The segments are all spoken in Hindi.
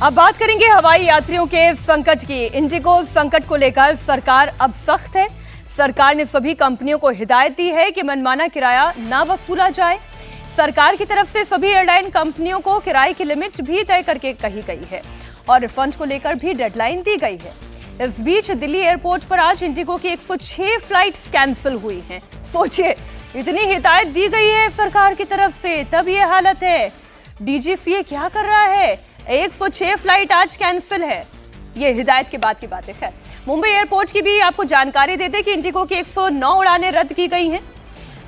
अब बात करेंगे हवाई यात्रियों के संकट की। इंडिगो संकट को लेकर सरकार अब सख्त है। सरकार ने सभी कंपनियों को हिदायत दी है कि मनमाना किराया ना वसूला जाए। सरकार की तरफ से सभी एयरलाइन कंपनियों को किराए की लिमिट भी तय करके कही गई है और रिफंड को लेकर भी डेडलाइन दी गई है। इस बीच दिल्ली एयरपोर्ट पर आज इंडिगो की 106 फ्लाइट्स कैंसिल हुई हैं। सोचिए, इतनी हिदायत दी गई है सरकार की तरफ से, तब ये हालत है। डीजीसीए क्या कर रहा है? 106 फ्लाइट आज कैंसिल है। ये हिदायत के बाद की बात है। खैर, मुंबई एयरपोर्ट की भी आपको जानकारी दे दें कि इंडिगो की 109 उड़ानें रद्द की गई हैं।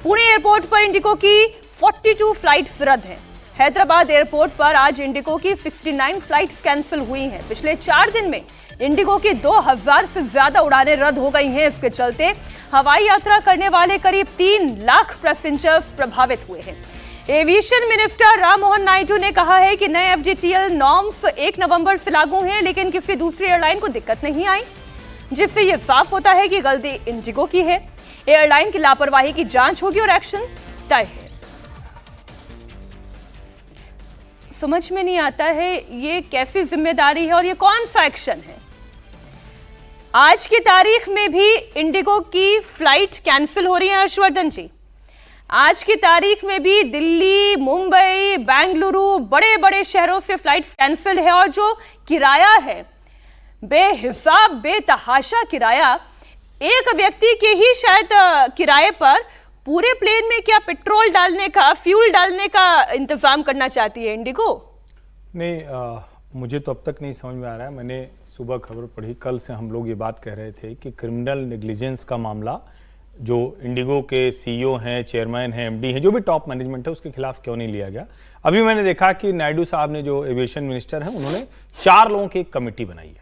पुणे एयरपोर्ट पर इंडिगो की 42 फ्लाइट्स रद्द हैं। हैदराबाद एयरपोर्ट पर आज इंडिगो की 69 फ्लाइट्स कैंसिल हुई हैं। पिछले 4 दिन में इंडिगो की 2000 से ज्यादा उड़ानें रद्द हो गई हैं। इसके चलते हवाई यात्रा करने वाले करीब 3 लाख पैसेंजर्स प्रभावित हुए हैं। एविएशन मिनिस्टर राम मोहन नायडू ने कहा है कि नए एफडीटीएल नॉर्म्स 1 नवंबर से लागू हैं, लेकिन किसी दूसरी एयरलाइन को दिक्कत नहीं आई, जिससे यह साफ होता है कि गलती इंडिगो की है। एयरलाइन की लापरवाही की जांच होगी और एक्शन तय है। समझ में नहीं आता है ये कैसी जिम्मेदारी है और ये कौन सा एक्शन है। आज की तारीख में भी इंडिगो की फ्लाइट कैंसिल हो रही है। हर्षवर्धन जी, आज की तारीख में भी दिल्ली, मुंबई, बेंगलुरु, बड़े बड़े शहरों से फ्लाइट्स कैंसिल है और जो किराया है, बेहिसाब बेतहाशा किराया, एक व्यक्ति के ही शायद किराए पर पूरे प्लेन में क्या पेट्रोल डालने का, फ्यूल डालने का इंतजाम करना चाहती है इंडिगो? नहीं, मुझे तो अब तक नहीं समझ में आ रहा है। मैंने सुबह खबर पढ़ी, कल से हम लोग ये बात कह रहे थे कि क्रिमिनल नेग्लिजेंस का मामला जो इंडिगो के सीईओ हैं, चेयरमैन हैं, एमडी हैं, जो भी टॉप मैनेजमेंट है, उसके खिलाफ क्यों नहीं लिया गया। अभी मैंने देखा कि नायडू साहब ने, जो एविएशन मिनिस्टर हैं, उन्होंने 4 लोगों की एक कमेटी बनाई है।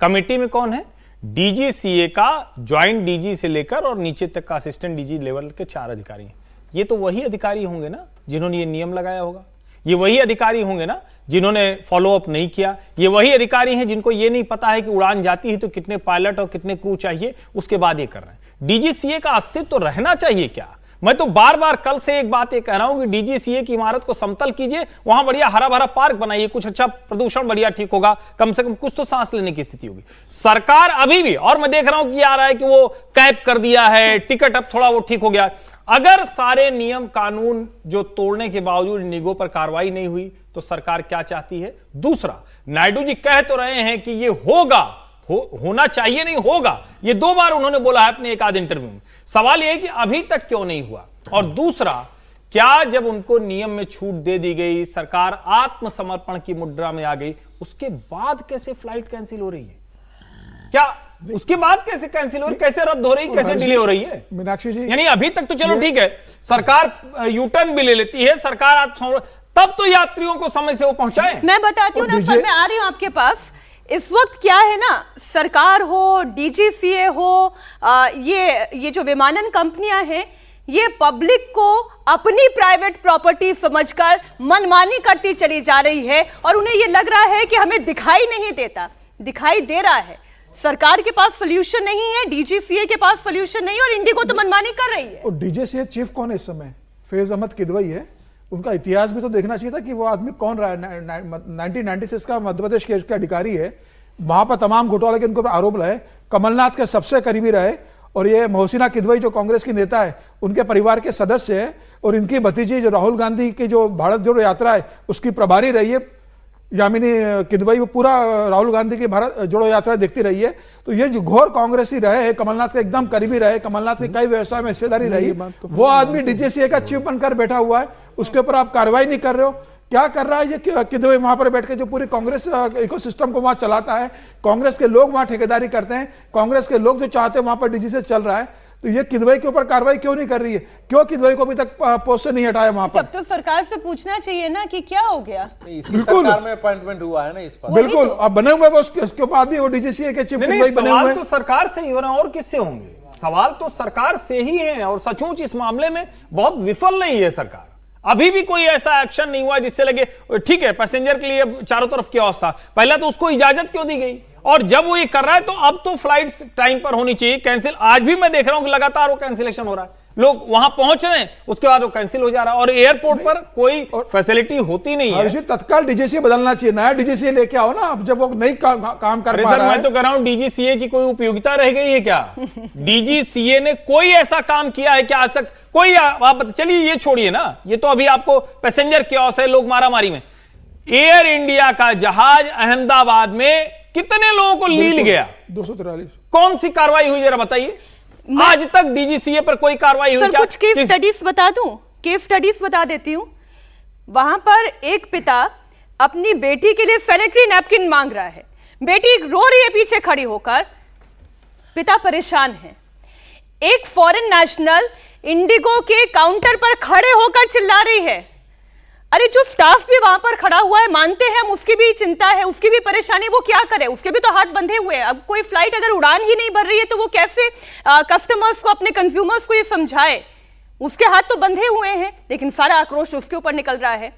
कमेटी में कौन है? डीजीसीए का ज्वाइंट डीजी से लेकर और नीचे तक का असिस्टेंट डीजी लेवल के 4 अधिकारी हैं। ये तो वही अधिकारी होंगे ना जिन्होंने ये नियम लगाया होगा। ये वही अधिकारी होंगे ना जिन्होंने फॉलो अप नहीं किया। ये वही अधिकारी हैं जिनको ये नहीं पता है कि उड़ान जाती है तो कितने पायलट और कितने क्रू चाहिए, उसके बाद ये कर रहे हैं। डीजीसीए का अस्तित्व तो रहना चाहिए क्या? मैं तो बार बार कल से एक बात ये कह रहा हूं कि डीजीसीए की इमारत को समतल कीजिए, वहां बढ़िया हरा भरा पार्क बनाइए, कुछ अच्छा प्रदूषण बढ़िया ठीक होगा, कम से कम कुछ तो सांस लेने की स्थिति होगी। सरकार अभी भी, और मैं देख रहा हूं कि आ रहा है कि वो कैप कर दिया है, टिकट अब थोड़ा वो ठीक हो गया। अगर सारे नियम कानून जो तोड़ने के बावजूद इंडिगो पर कार्रवाई नहीं हुई तो सरकार क्या चाहती है? दूसरा, नायडू जी कह तो रहे हैं कि ये होगा, होना चाहिए, नहीं होगा। ये 2 बार उन्होंने बोला है अपने एक आध इंटरव्यू में। सवाल यह है कि अभी तक क्यों नहीं हुआ? और दूसरा, क्या जब उनको नियम में छूट दे दी गई, सरकार आत्मसमर्पण की मुद्रा में आ गई, उसके बाद कैसे फ्लाइट कैंसिल हो रही है? क्या उसके बाद कैसे कैंसिल हो रही, कैसे रद्द हो रही, कैसे डिले हो रही है? मीनाक्षी जी, यानी अभी तक तो चलो ठीक है, सरकार यूटर्न भी ले लेती है, सरकार तब तो यात्रियों को समय से वो पहुंचाए। मैं बताती हूँ ना सर, मैं आ रही हूं आपके पास। इस वक्त क्या है ना, सरकार हो, डीजीसीए हो, ये जो विमानन कंपनियां हैं, ये पब्लिक को अपनी प्राइवेट प्रॉपर्टी समझकर मनमानी करती चली जा रही है और उन्हें ये लग रहा है कि हमें दिखाई नहीं देता। दिखाई दे रहा है। सरकार के पास सोल्यूशन नहीं है, डीजीसीए के पास सोल्यूशन नहीं है और इंडिगो तो मनमानी कर रही है। और डीजीसीए चीफ कौन है इस समय? फैज अहमद किदवई है। उनका इतिहास भी तो देखना चाहिए था कि वो आदमी कौन रहा है। 1996 का मध्य प्रदेश के इसका अधिकारी है, वहां पर तमाम घोटाले के उनको आरोप रहे, कमलनाथ के सबसे करीबी रहे। और ये मोहसिना किदवई जो कांग्रेस की नेता है, उनके परिवार के सदस्य है और इनकी भतीजी जो राहुल गांधी की जो भारत जोड़ो यात्रा है उसकी प्रभारी रही है, यामिनी किदवई, वो पूरा राहुल गांधी की भारत जोड़ो यात्रा देखती रही है। तो ये जो घोर कांग्रेसी रहे हैं, कमलनाथ के एकदम करीबी रहे, कमलनाथ की कई व्यवसाय में हिस्सेदारी रही, वो आदमी डीजीसीए का चीफ बनकर बैठा हुआ है, उसके ऊपर आप कार्रवाई नहीं कर रहे हो। क्या कर रहा है ये किदवई? वहां पर बैठ के जो पूरी कांग्रेस इकोसिस्टम को वहां चलाता है, कांग्रेस के लोग वहां ठेकेदारी करते हैं, कांग्रेस के लोग जो चाहते हैं वहां पर डीजीसीए चल रहा है। तो ये किदवई के ऊपर कार्रवाई क्यों नहीं कर रही है? क्यों किदवई को अभी तक पोस्ट से नहीं हटाया वहां पर? तब तो सरकार से पूछना चाहिए ना कि क्या हो गया। इसी सरकार में अपॉइंटमेंट हुआ है ना इस पर। बिल्कुल, अब बने हुए उसके बाद भी वो डीजीसीए के चीफ किदवई बने हुए हैं। तो सरकार से ही हो रहा है, और किससे होंगे? सवाल तो सरकार से ही है और सचमुच इस मामले में बहुत विफल नहीं है सरकार। अभी भी कोई ऐसा एक्शन नहीं हुआ जिससे लगे ठीक है पैसेंजर के लिए चारों तरफ की अवस्था, पहले तो उसको इजाजत क्यों दी गई? और जब वो ये कर रहा है तो अब तो फ्लाइट्स टाइम पर होनी चाहिए। कैंसिल आज भी मैं देख रहा हूं कि लगातार वो कैंसिलेशन हो रहा है। लोग वहां पहुंच रहे हैं, उसके बाद वो कैंसिल हो जा रहा है और एयरपोर्ट पर कोई फैसिलिटी होती नहीं है। ऋषि, तत्काल डीजीसीए बदलना चाहिए, नया डीजीसीए लेके आओ ना, अब जब वो नहीं काम कर पा रहा है। मैं तो कह रहा हूं डीजीसीए की कोई उपयोगिता रह गई है क्या? डीजीसीए ने कोई ऐसा काम किया है क्या आज तक? कोई आप चलिए ये छोड़िए ना, ये तो अभी आपको पैसेंजर क्योस है, लोग मारामारी में। एयर इंडिया का जहाज अहमदाबाद में कितने लोगों को लील गया? 243। कौन सी कार्रवाई हुई जरा बताइए? आज तक डीजीसीए पर कोई कार्रवाई हुई सर, क्या? कुछ केस स्टडीज बता दूं, केस स्टडीज बता देती हूं। वहां पर एक पिता अपनी बेटी के लिए सैनिटरी नैपकिन मांग रहा है, बेटी रो रही है पीछे खड़ी होकर, पिता परेशान है। एक फॉरेन नेशनल इंडिगो के काउंटर पर खड़े होकर चिल्ला रही है। अरे जो स्टाफ भी वहां पर खड़ा हुआ है, मानते हैं हम, उसकी भी चिंता है, उसकी भी परेशानी, वो क्या करे, उसके भी तो हाथ बंधे हुए हैं। अब कोई फ्लाइट अगर उड़ान ही नहीं भर रही है तो वो कैसे कस्टमर्स को, अपने कंज्यूमर्स को ये समझाए? उसके हाथ तो बंधे हुए हैं, लेकिन सारा आक्रोश उसके ऊपर निकल रहा है।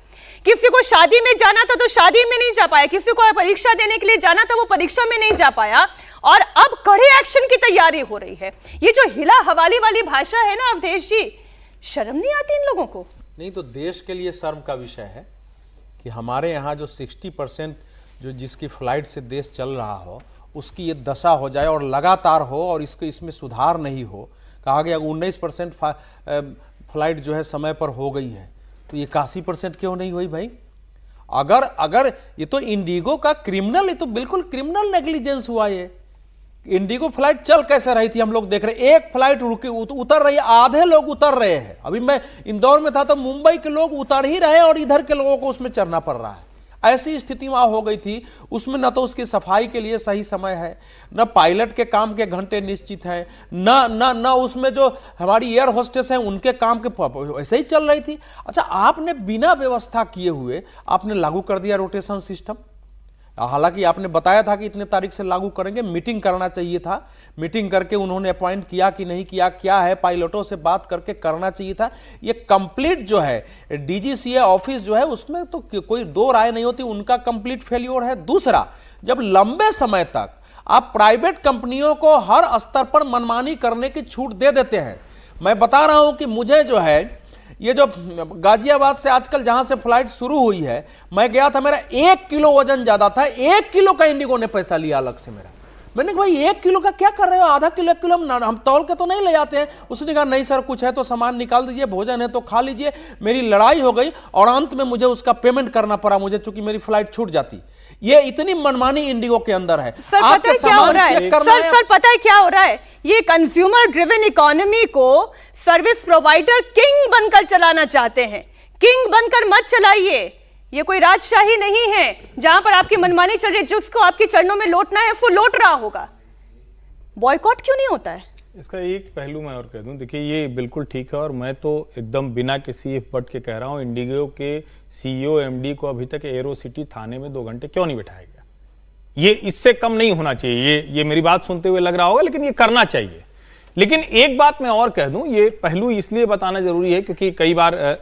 किसी को शादी में जाना था तो शादी में नहीं जा पाया, किसी को परीक्षा देने के लिए जाना था वो परीक्षा में नहीं जा पाया, और अब कड़े एक्शन की तैयारी हो रही है। ये जो हिला हवाली वाली भाषा है ना अवधेश जी, शर्म नहीं आती इन लोगों को? नहीं तो देश के लिए शर्म का विषय है कि हमारे यहाँ जो 60% जो जिसकी फ्लाइट से देश चल रहा हो उसकी ये दशा हो जाए और लगातार हो और इसमें सुधार नहीं हो। कहा गया 19% फ्लाइट जो है समय पर हो गई है, तो ये 81% क्यों नहीं हुई भाई? अगर ये तो इंडिगो का क्रिमिनल, ये तो बिल्कुल क्रिमिनल नेग्लिजेंस हुआ। ये इंडिगो फ्लाइट चल कैसे रही थी हम लोग देख रहे, एक फ्लाइट रुकी उतर रही है, आधे लोग उतर रहे हैं। अभी मैं इंदौर में था तो मुंबई के लोग उतर ही रहे हैं और इधर के लोगों को उसमें चढ़ना पड़ रहा है। ऐसी स्थिति वहां हो गई थी। उसमें न तो उसकी सफाई के लिए सही समय है, न पायलट के काम के घंटे निश्चित हैं, न उसमें जो हमारी एयर होस्टेस हैं उनके काम के ऐसे ही चल रही थी। अच्छा, आपने बिना व्यवस्था किए हुए आपने लागू कर दिया रोटेशन सिस्टम। हालांकि आपने बताया था कि इतने तारीख से लागू करेंगे, मीटिंग करना चाहिए था, मीटिंग करके उन्होंने अपॉइंट किया कि नहीं किया, क्या है, पायलटों से बात करके करना चाहिए था। ये कंप्लीट जो है डीजीसीए ऑफिस जो है उसमें तो कोई दो राय नहीं होती, उनका कंप्लीट फेल्योर है। दूसरा, जब लंबे समय तक आप प्राइवेट कंपनियों को हर स्तर पर मनमानी करने की छूट दे देते हैं। मैं बता रहा हूं कि मुझे जो है ये जो गाजियाबाद से आजकल जहां से फ्लाइट शुरू हुई है, मैं गया था, मेरा 1 किलो वजन ज्यादा था, 1 किलो का इंडिगो ने पैसा लिया अलग से मेरा। मैंने कहा भाई 1 किलो का क्या कर रहे हो, आधा किलो 1 किलो हम तौल के तो नहीं ले जाते हैं। उसने कहा नहीं सर, कुछ है तो सामान निकाल दीजिए, भोजन है तो खा लीजिए। मेरी लड़ाई हो गई और अंत में मुझे उसका पेमेंट करना पड़ा मुझे, चूंकि मेरी फ्लाइट छूट जाती। ये इतनी मनमानी इंडिगो के अंदर है। सर पता है क्या हो रहा है? सर पता है क्या हो रहा है? ये कंज्यूमर ड्रिवन इकोनॉमी को सर्विस प्रोवाइडर किंग बनकर चलाना चाहते हैं। किंग बनकर मत चलाइए, ये कोई राजशाही नहीं है जहां पर आपकी मनमानी चल रही है। जिसको आपके चरणों में लौटना है वो लौट रहा होगा। बॉयकॉट क्यों नहीं होता है? इसका एक पहलू मैं और कह दूं, देखिए ये बिल्कुल ठीक है और मैं तो एकदम बिना किसी बट के कह रहा हूं, इंडिगो के सीईओ एमडी को अभी तक एरो सिटी थाने में 2 घंटे क्यों नहीं बिठाया गया? ये इससे कम नहीं होना चाहिए। ये मेरी बात सुनते हुए लग रहा होगा, लेकिन ये करना चाहिए। लेकिन एक बात मैं और कह दूं, ये पहलू इसलिए बताना जरूरी है क्योंकि कई बार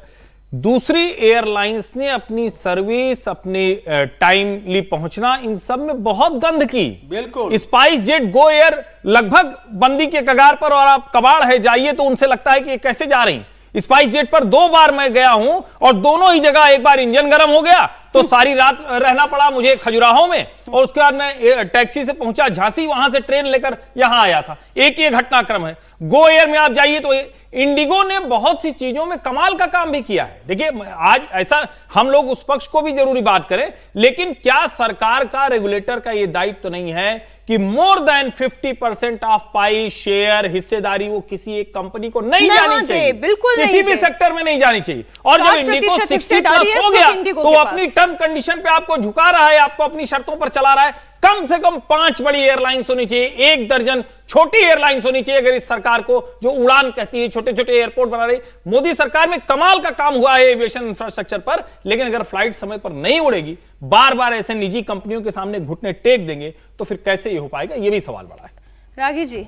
दूसरी एयरलाइंस ने अपनी सर्विस, अपनी टाइमली पहुंचना, इन सब में बहुत गंद की। बिल्कुल। स्पाइस जेट, गो एयर लगभग बंदी के कगार पर, और आप कबाड़ है जाइए तो उनसे लगता है कि ये कैसे जा रही। स्पाइस जेट पर 2 बार मैं गया हूं और दोनों ही जगह, एक बार इंजन गर्म हो गया तो सारी रात रहना पड़ा मुझे खजुराहो में, और उसके बाद मैं टैक्सी से पहुंचा झांसी, वहां से ट्रेन लेकर यहां आया था। एक ही घटनाक्रम है। गो एयर में आप जाइए तो इंडिगो ने बहुत सी चीजों में कमाल का काम भी किया है। देखिए आज ऐसा हम लोग उस पक्ष को भी जरूरी बात करें, लेकिन क्या सरकार का, रेगुलेटर का यह दायित्व तो नहीं है कि more than 50% of pi, share, हिस्सेदारी वो किसी एक कंपनी को नहीं जानी चाहिए, बिल्कुल किसी भी सेक्टर में नहीं जानी चाहिए। और जब इंडिगो 60+ हो गया तो वो अपनी टर्म कंडीशन पे आपको झुका रहा है, आपको अपनी शर्तों पर चला रहा है। कम से कम 5 बड़ी एयरलाइंस होनी चाहिए, 1 दर्जन छोटी एयरलाइंस होनी चाहिए। अगर इस सरकार को जो उड़ान कहती है, छोटे छोटे एयरपोर्ट बना रही, मोदी सरकार में कमाल का काम हुआ है एविएशन इंफ्रास्ट्रक्चर पर, लेकिन अगर फ्लाइट समय पर नहीं उड़ेगी, बार बार ऐसे निजी कंपनियों के सामने घुटने टेक देंगे, तो फिर कैसे ये हो पाएगा? ये भी सवाल बड़ा है। रागी जी,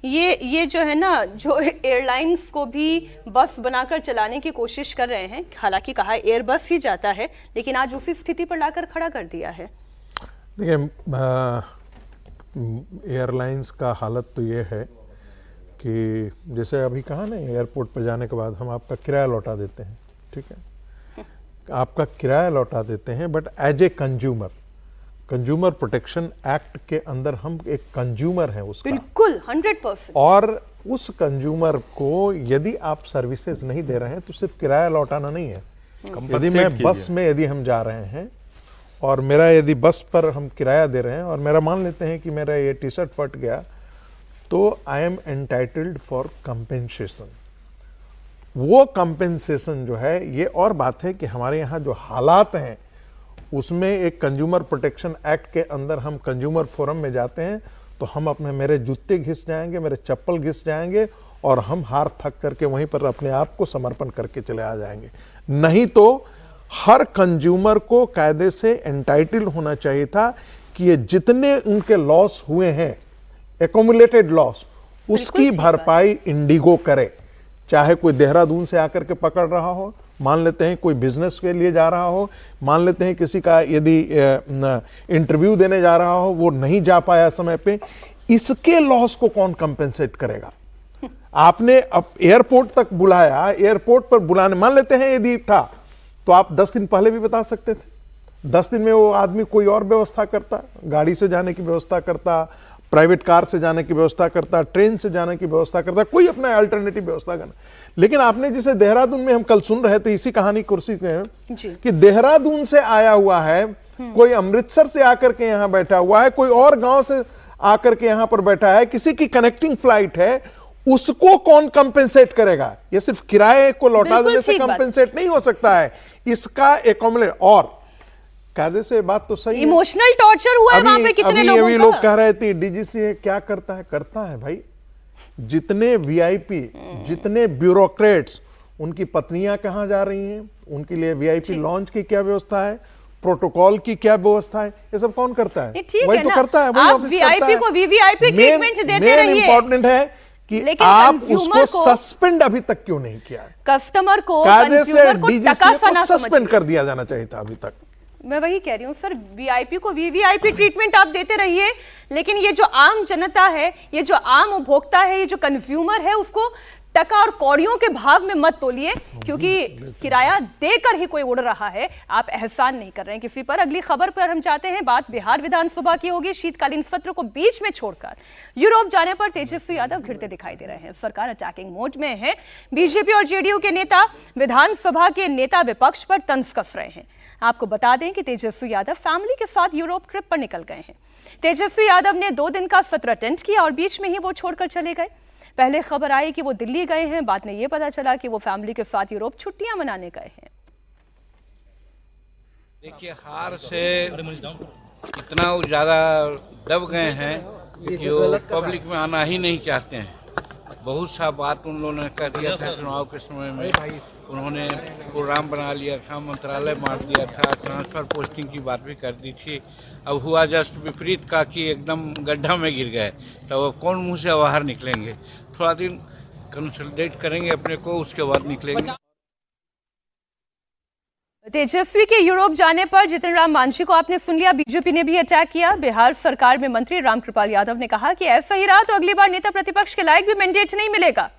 ये जो है ना, जो एयरलाइंस को भी बस बनाकर चलाने की कोशिश कर रहे हैं, हालांकि कहा एयर बस ही जाता है, लेकिन आज उसी स्थिति पर लाकर खड़ा कर दिया है। देखिए, एयरलाइंस का हालत तो ये है कि जैसे अभी कहा ना, एयरपोर्ट पर जाने के बाद हम आपका किराया लौटा देते हैं, ठीक है, आपका किराया लौटा देते हैं, but as a consumer protection act के अंदर हम एक कंज्यूमर हैं उसका, बिल्कुल 100%। और उस कंज्यूमर को यदि आप सर्विसेज नहीं दे रहे हैं तो सिर्फ किराया लौटाना नहीं है। यदि मैं बस में यदि हम जा रहे हैं और मेरा यदि बस पर हम किराया दे रहे हैं और मेरा मान लेते हैं कि मेरा ये टी शर्ट फट गया, तो I am entitled for compensation. वो कंपेंसेशन जो है, ये और बात है कि हमारे यहाँ जो हालात हैं उसमें एक कंज्यूमर प्रोटेक्शन एक्ट के अंदर हम कंज्यूमर फोरम में जाते हैं तो हम अपने, मेरे जूते घिस जाएंगे, मेरे चप्पल घिस जाएंगे और हम हार थक करके वहीं पर अपने आप को समर्पण करके चले आ जाएंगे। नहीं तो हर कंज्यूमर को कायदे से एंटाइटल होना चाहिए था कि ये जितने उनके लॉस हुए हैं, एक्यूमुलेटेड लॉस, उसकी भरपाई इंडिगो करे। चाहे कोई देहरादून से आकर के पकड़ रहा हो, मान लेते हैं कोई बिजनेस के लिए जा रहा हो, मान लेते हैं किसी का यदि इंटरव्यू देने जा रहा हो, वो नहीं जा पाया समय पे, इसके लॉस को कौन कंपेंसेट करेगा? आपने अब एयरपोर्ट तक बुलाया, एयरपोर्ट पर बुलाने, मान लेते हैं यदि था तो आप 10 दिन पहले भी बता सकते थे। 10 दिन में वो आदमी कोई और व्यवस्था करता, गाड़ी से जाने की व्यवस्था करता, प्राइवेट कार से जाने की व्यवस्था करता, ट्रेन से जाने की व्यवस्था करता, कोई अपना अल्टरनेटिव व्यवस्था करना। लेकिन आपने जिसे देहरादून में हम कल सुन रहे थे इसी कहानी कुर्सी के कि देहरादून से आया हुआ है, कोई अमृतसर से आकर के यहां बैठा हुआ है, कोई और गांव से आकर के यहां पर बैठा है, किसी की कनेक्टिंग फ्लाइट है, उसको कौन कंपेंसेट करेगा? ये सिर्फ किराए को लौटा देने से कंपेंसेट नहीं हो सकता है, इसका एक्यूमुलेट। और कायदे से बात तो सही, इमोशनल टॉर्चर हुआ है वहां पे कितने लोगों का। लोग कह रहे थे डीजीसी क्या करता है, करता है भाई। जितने वीआईपी, जितने ब्यूरोक्रेट्स, उनकी पत्नियां कहां जा रही हैं, उनके लिए वीआईपी लॉन्च की क्या व्यवस्था है, प्रोटोकॉल की क्या व्यवस्था है, ये सब कौन करता है? वही तो करता है, वही ऑफिस करता है। को वीवीआईपी ट्रीटमेंट देते रहिए। मेन इंपॉर्टेंट है कि आप उसको सस्पेंड अभी तक क्यों नहीं किया? कस्टमर को, कायदे से डीजीसी को सस्पेंड कर दिया जाना चाहिए था अभी तक। मैं वही कह रही हूँ सर, वीआईपी को वीवीआईपी ट्रीटमेंट आप देते रहिए, लेकिन ये जो आम जनता है, ये जो आम उपभोक्ता है, ये जो कंज्यूमर है, उसको टका और कौड़ियों के भाव में मत तोलिए, क्योंकि किराया देकर ही कोई उड़ रहा है, आप एहसान नहीं कर रहे हैं किसी पर। अगली खबर पर हम चाहते हैं, बात बिहार विधानसभा की होगी। शीतकालीन सत्र को बीच में छोड़कर यूरोप जाने पर तेजस्वी यादव घिरते दिखाई दे रहे हैं। सरकार अटैकिंग मोड में है। बीजेपी और जेडीयू के नेता विधानसभा के नेता विपक्ष पर तंज कस रहे हैं। आपको बता दें कि तेजस्वी यादव फैमिली के साथ यूरोप ट्रिप पर निकल गए हैं। तेजस्वी यादव ने 2 दिन का सत्र अटेंड किया और बीच में ही वो छोड़कर चले गए। पहले खबर आई कि वो दिल्ली गए हैं, बाद में ये पता चला कि वो फैमिली के साथ यूरोप छुट्टियां मनाने गए हैं। देखिए, हार से इतना ज्यादा दब गए हैं कि वो पब्लिक में आना ही नहीं चाहते हैं। बहुत सा बात उन लोगों ने कर दिया था चुनाव के समय में। उन्होंने प्रोग्राम बना लिया था, मंत्रालय मार दिया था, ट्रांसफर पोस्टिंग की बात भी कर दी थी। अब हुआ जस्ट विपरीत का कि एकदम गड्ढा में गिर गए, तो अब कौन मुंह से बाहर निकलेंगे? थोड़ा दिन कंसोलिडेट करेंगे अपने को, उसके बाद निकलेंगे। तेजस्वी के यूरोप जाने पर जितिन राम मांझी को आपने सुन लिया, बीजेपी ने भी अटैक किया। बिहार सरकार में मंत्री रामकृपाल यादव ने कहा कि ऐसा ही रहा तो अगली बार नेता प्रतिपक्ष के लायक भी मैंडेट नहीं मिलेगा।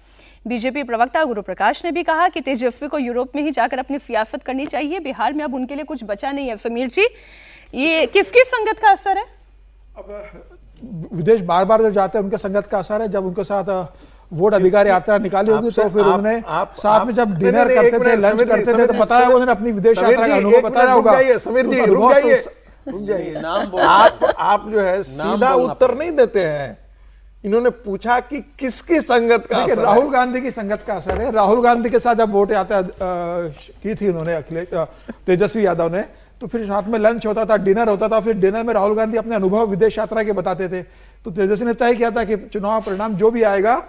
बीजेपी प्रवक्ता गुरु प्रकाश ने भी कहा कि तेजस्वी को यूरोप में ही जाकर अपनी सियासत करनी चाहिए, बिहार में अब उनके लिए कुछ बचा नहीं है। समीर जी, ये किसकी संगत का असर है? अब विदेश बार बार जब जाते हैं उनके संगत का असर है। जब उनके साथ वोट अधिकार यात्रा निकाली होगी तो फिर उन्होंने साथ में जब डिनर करते थे, लंच करते थे, तो बताया उन्होंने अपनी विदेश यात्रा का अनुभव बताया होगा। समीर जी रुक जाइए, आप जो है सीधा उत्तर नहीं देते हैं। इन्होंने पूछा कि किसकी संगत का असर है? राहुल गांधी की संगत का असर है। राहुल गांधी के साथ जब वोट यात्रा की थी उन्होंने, तेजस्वी यादव ने, तो फिर साथ में लंच होता था, डिनर होता था। फिर डिनर में राहुल गांधी अपने अनुभव विदेश यात्रा के बताते थे। तो तेजस्वी ने तय किया था कि चुनाव परिणाम जो भी आएगा,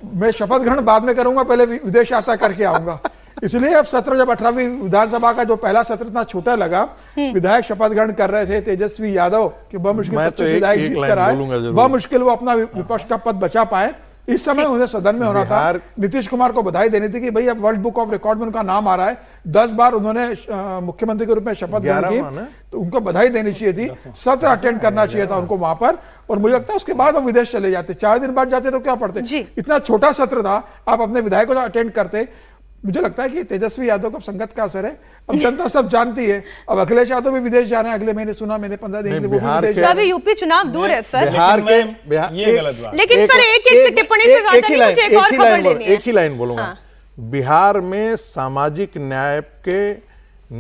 मैं शपथ ग्रहण बाद में करूंगा, पहले विदेश यात्रा करके आऊंगा। इसलिए अब सत्र, जब 18वीं विधानसभा का जो पहला सत्र इतना छोटा लगा, विधायक शपथ ग्रहण कर रहे थे, तेजस्वी यादव के बमुश्किल 25 विधायक जीत कर आए, बमुश्किल वो अपना विपक्ष का पद बचा पाए। इस समय उन्हें सदन में होना था। नीतीश कुमार को बधाई देनी थी कि भाई अब वर्ल्ड बुक ऑफ रिकॉर्ड में उनका नाम आ रहा है। 10 बार उन्होंने मुख्यमंत्री के रूप में शपथ ग्रहण की, तो उनको बधाई देनी चाहिए थी। सत्र अटेंड करना चाहिए था उनको वहां पर, और मुझे लगता है उसके बाद वो विदेश चले जाते, 4 दिन बाद जाते तो क्या पढ़ते। जी। इतना छोटा सत्र था, आप अपने विधायकों का अटेंड करते। मुझे लगता है कि तेजस्वी यादव को संगत का असर है, अब जनता सब जानती है। अब अखिलेश यादव भी विदेश जा रहे हैं अगले महीने, सुना मैंने 15 दिन के लिए वो भी बिहार विदेश के- जा तो रहे अभी हैं। यूपी चुनाव दूर है सर, बिहार के ये गलत बात। लेकिन सर एक टिप्पणी से ज्यादा नहीं, मुझे एक और खबर लेनी है। एक ही लाइन बोलूंगा। हाँ। बिहार में सामाजिक न्याय के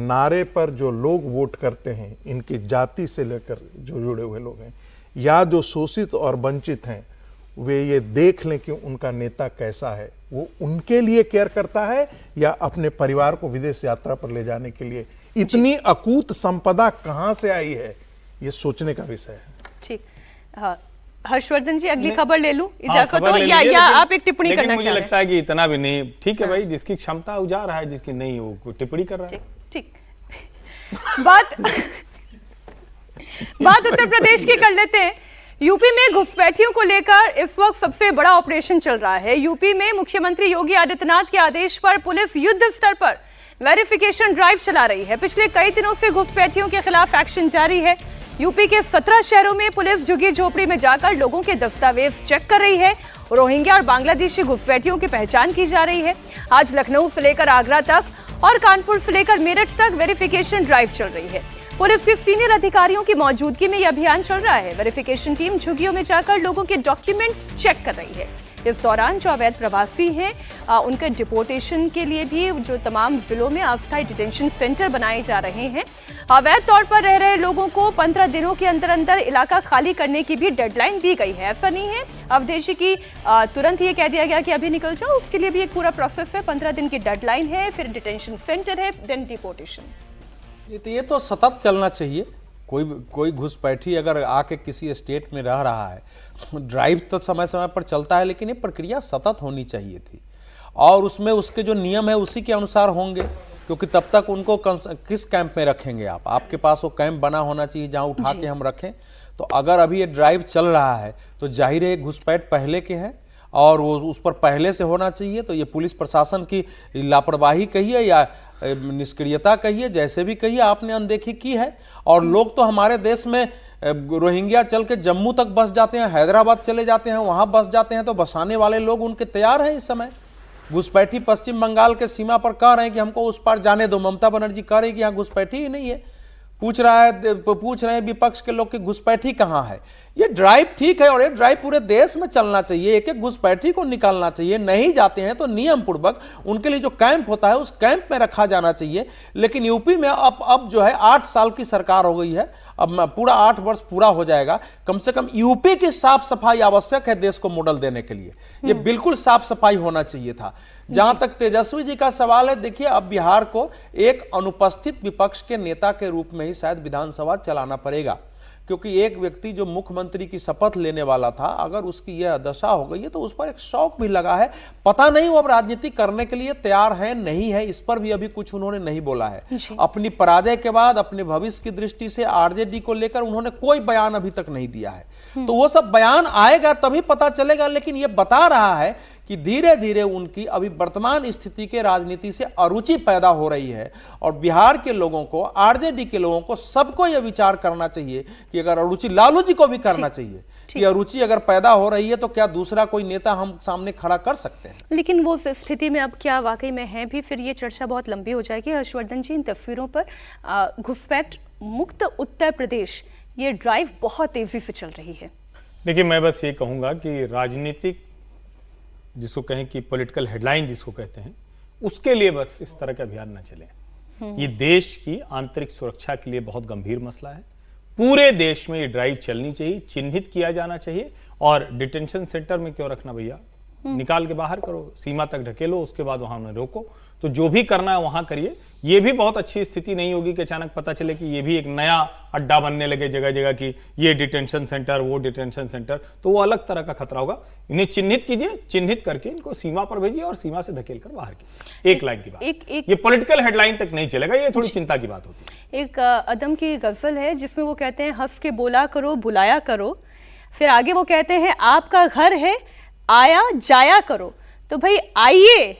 नारे पर जो लोग वोट करते हैं, इनकी जाति से लेकर जो जुड़े हुए लोग हैं या जो शोषित और वंचित हैं, वे ये देख लें कि उनका नेता कैसा है, वो उनके लिए केयर करता है या अपने परिवार को विदेश यात्रा पर ले जाने के लिए। इतनी अकूत संपदा कहां से आई है, ये सोचने का विषय है। ठीक, हाँ हर्षवर्धन जी अगली खबर ले लूं, हाँ, इजाजत खबर हो ले या लीजिए, आप एक टिप्पणी लेकिन करना मुझे चाह रहे लगता है कि इतना भी नहीं ठीक है भाई, जिसकी क्षमता उजा रहा है, जिसकी नहीं वो कोई टिप्पणी कर रहा है। हैं? ठीक बात उत्तर प्रदेश की कर लेते हैं। यूपी में घुसपैठियों को लेकर इस वक्त सबसे बड़ा ऑपरेशन चल रहा है। यूपी में मुख्यमंत्री योगी आदित्यनाथ के आदेश पर पुलिस युद्ध स्तर पर वेरिफिकेशन ड्राइव चला रही है। पिछले कई दिनों से घुसपैठियों के खिलाफ एक्शन जारी है। यूपी के 17 शहरों में पुलिस झुग्गी झोपड़ी में जाकर लोगों के दस्तावेज चेक कर रही है। रोहिंग्या और बांग्लादेशी घुसपैठियों की पहचान की जा रही है। आज लखनऊ से लेकर आगरा तक और कानपुर से लेकर मेरठ तक वेरिफिकेशन ड्राइव चल रही है। पुलिस के सीनियर अधिकारियों की मौजूदगी में यह अभियान चल रहा है। वेरिफिकेशन टीम झुग्गियों में जाकर लोगों के डॉक्यूमेंट्स चेक कर रही है। इस दौरान जो अवैध प्रवासी हैं उनके डिपोर्टेशन के लिए भी जो तमाम जिलों में अस्थायी डिटेंशन सेंटर बनाए जा रहे हैं। अवैध तौर पर रह रहे लोगों को 15 दिनों के अंदर अंदर इलाका खाली करने की भी डेडलाइन दी गई है। ऐसा नहीं है अवधेशी की तुरंत ये कह दिया गया कि अभी निकल जाओ, उसके लिए भी एक पूरा प्रोसेस है। 15 दिन की डेडलाइन है, फिर डिटेंशन सेंटर है, देन डिपोर्टेशन। ये तो सतत चलना चाहिए। कोई घुसपैठी अगर आके किसी स्टेट में रह रहा है, ड्राइव तो समय समय पर चलता है, लेकिन ये प्रक्रिया सतत होनी चाहिए थी और उसमें उसके जो नियम है उसी के अनुसार होंगे, क्योंकि तब तक उनको किस कैंप में रखेंगे आप? आपके पास वो कैंप बना होना चाहिए जहां उठा के हम रखें। तो अगर अभी ये ड्राइव चल रहा है तो जाहिर है घुसपैठ पहले के हैं और वो उस पर पहले से होना चाहिए। तो ये पुलिस प्रशासन की लापरवाही कहिए या निष्क्रियता कहिए, जैसे भी कहिए, आपने अनदेखी की है। और लोग तो हमारे देश में रोहिंग्या चल के जम्मू तक बस जाते हैं, हैदराबाद चले जाते हैं, वहां बस जाते हैं, तो बसाने वाले लोग उनके तैयार हैं इस समय। घुसपैठी पश्चिम बंगाल के सीमा पर कह रहे हैं कि हमको उस पार जाने दो। ममता बनर्जी कह रही है कि यहाँ घुसपैठी ही नहीं है। पूछ रहे हैं विपक्ष के लोग कि घुसपैठी कहाँ है। ये ड्राइव ठीक है और ये ड्राइव पूरे देश में चलना चाहिए। एक एक घुसपैठी को निकालना चाहिए। नहीं जाते हैं तो नियम पूर्वक उनके लिए जो कैंप होता है उस कैंप में रखा जाना चाहिए। लेकिन यूपी में अब जो है 8 साल की सरकार हो गई है, अब पूरा 8 वर्ष पूरा हो जाएगा। कम से कम यूपी की साफ सफाई आवश्यक है देश को मॉडल देने के लिए। ये बिल्कुल साफ सफाई होना चाहिए था। जहां तक तेजस्वी जी का सवाल है, देखिए अब बिहार को एक अनुपस्थित विपक्ष के नेता के रूप में ही शायद विधानसभा चलाना पड़ेगा, क्योंकि एक व्यक्ति जो मुख्यमंत्री की शपथ लेने वाला था, अगर उसकी यह दशा हो गई है तो उस पर एक शौक भी लगा है। पता नहीं वो अब राजनीति करने के लिए तैयार है नहीं है, इस पर भी अभी कुछ उन्होंने नहीं बोला है। अपनी पराजय के बाद अपने भविष्य की दृष्टि से आरजेडी को लेकर उन्होंने कोई बयान अभी तक नहीं दिया है। तो वो सब बयान आएगा तभी पता चलेगा। लेकिन ये बता रहा है कि धीरे धीरे उनकी अभी वर्तमान स्थिति के राजनीति से अरुचि पैदा हो रही है। और बिहार के लोगों को, आरजेडी के लोगों को, सबको यह विचार करना चाहिए कि अगर अरुचि, लालू जी को भी करना चाहिए कि अरुचि अगर पैदा हो रही है तो क्या दूसरा कोई नेता हम सामने खड़ा कर सकते हैं। लेकिन वो स्थिति में अब क्या वाकई में है भी, फिर ये चर्चा बहुत लंबी हो जाएगी। हर्षवर्धन जी, इन तस्वीरों पर घुसपैठ मुक्त उत्तर प्रदेश, ये ड्राइव बहुत तेजी से चल रही है। देखिए, मैं बस ये कहूंगा कि राजनीतिक, जिसको कहें कि पॉलिटिकल हेडलाइन जिसको कहते हैं, उसके लिए बस इस तरह के अभियान न चले। ये देश की आंतरिक सुरक्षा के लिए बहुत गंभीर मसला है। पूरे देश में ये ड्राइव चलनी चाहिए, चिन्हित किया जाना चाहिए। और डिटेंशन सेंटर में क्यों रखना भैया, निकाल के बाहर करो, सीमा तक ढकेलो, उसके बाद वहां उन्हें रोको। तो जो भी करना है वहां करिए। ये भी बहुत अच्छी स्थिति नहीं होगी कि अचानक पता चले कि ये भी एक नया अड्डा बनने लगे जगह जगह की, ये डिटेंशन सेंटर, वो डिटेंशन सेंटर, तो वो अलग तरह का खतरा होगा। इन्हें चिन्हित कीजिए, चिन्हित करके इनको सीमा पर भेजिए और सीमा से धकेल कर बाहर कीजिए। एक लाइन की बात, ये पॉलिटिकल हेडलाइन तक नहीं चलेगा, ये थोड़ी चिंता की बात होती है। एक अदम की गजल है जिसमें वो कहते हैं, हंस के बोला करो, बुलाया करो। फिर आगे वो कहते हैं, आपका घर है, आया जाया करो। तो भाई आइए,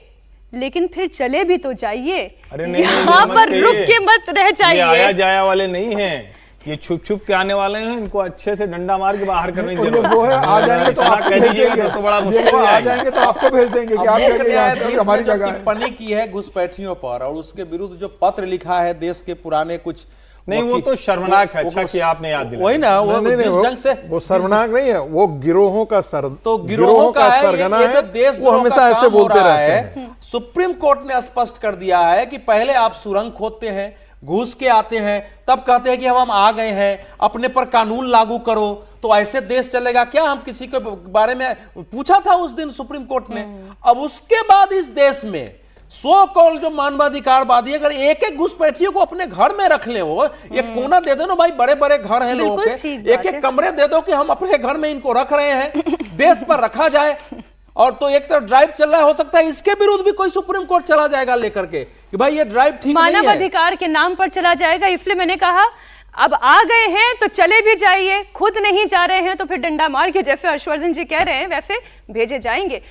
लेकिन फिर चले भी तो जाइए। अरे नहीं, यहाँ पर रुक के मत रह जाइए। आया जाया वाले नहीं हैं, ये छुप छुप के आने वाले हैं, इनको अच्छे से डंडा मार के बाहर करने की और ये जरूरत वो है, आ जाएंगे तो इतना आपको कह भेज दीजिएगा देंगे, तो बड़ा ये मुश्किल वो हो आ जाएगा। जाएंगे तो आपको भेज देंगे कि आप मुख्य जाइए, यहाँ से, न्यायाधीश हमारी ने जो जगह है। टिप्पणी की है घुसपैठियों पर और उसके विरुद्ध जो पत्र लिखा है देश के पुराने कुछ नहीं, वो तो शर्मनाक है। अच्छा कि आपने याद दिलाया। वही ना, वो नहीं, जिस ढंग से वो शर्मनाक नहीं है, वो गिरोहों का तो गिरोहों का है, सरगना ये है, जो देश वो हमेशा ऐसे बोलते रहते हैं। सुप्रीम कोर्ट ने स्पष्ट कर दिया है कि पहले आप सुरंग खोदते हैं, घुस के आते हैं, तब कहते हैं कि हम आ गए हैं, अपने पर कानून लागू करो, तो ऐसे देश चलेगा क्या? हम किसी के बारे में पूछा था उस दिन सुप्रीम कोर्ट ने। अब उसके बाद इस देश में सो कॉल जो मानवाधिकारवादी अगर एक एक घुसपैठियों को अपने घर में रख ले, वो एक कोना दे दो ना भाई, बड़े बड़े घर हैं लोगों बिल्कुल के, ठीक एक बात एक है। कमरे दे दो कि हम अपने घर में इनको रख रहे हैं, देश पर रखा जाए। और तो एक तरफ ड्राइव चल रहा है, हो सकता है इसके विरुद्ध भी कोई सुप्रीम कोर्ट चला जाएगा लेकर के कि भाई ये ड्राइव ठीक नहीं है। मानवाधिकार के नाम पर चला जाएगा, इसलिए मैंने कहा अब आ गए हैं तो चले भी जाइए, खुद नहीं जा रहे हैं तो फिर डंडा मार के, जैसे हर्षवर्धन जी कह रहे हैं वैसे भेजे जाएंगे।